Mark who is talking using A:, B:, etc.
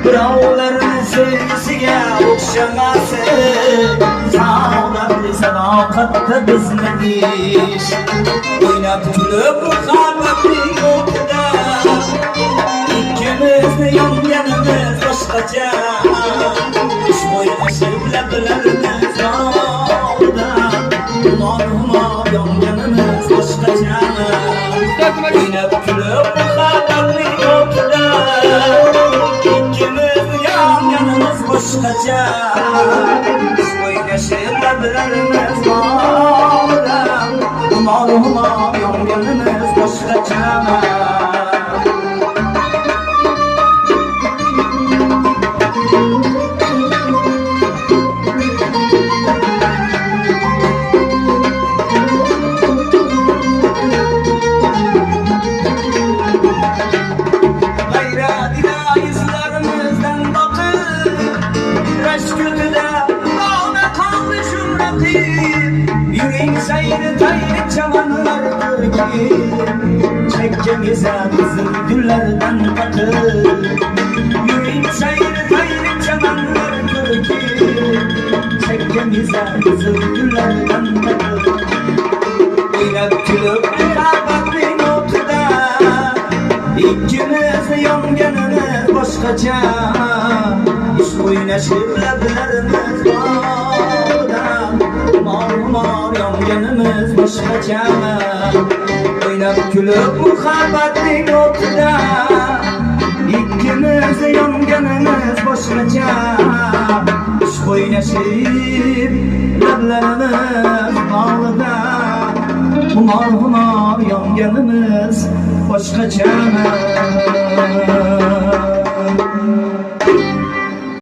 A: Birovlarning sevgisiga o'xshamasın Sağlıklı sadoqatda bizni ish O'ynab kulib muhabbatning o'tida Ikkimizni yonganimiz boshqacha Xushbo'ylashib lablarimiz oldida Humor yonganimiz boshqacha O'ynab kulib muhabbatning o'tida Ikkimizni yonganimiz boshqacha Xushbo'ylashib lablarimiz oldida Humor yonganimiz boshqacha Yüreğin sayını tayrı çamanlardır ki Çekkemize kızıl güllerden bakır Yüreğin sayını tayrı çamanlardır ki Çekkemize kızıl güllerden bakır Oynab kulib muhabbatning o'tida Ikkimizni yonganimiz boshqacha Ish o'ynashib lablarimiz Humor yonganimiz boshqacha O'ynab kulib muhabbatning o'tida Ikkimizni yonganimiz boshqacha Ish o'ynashib lablarimiz oldida Humor yonganimiz boshqacha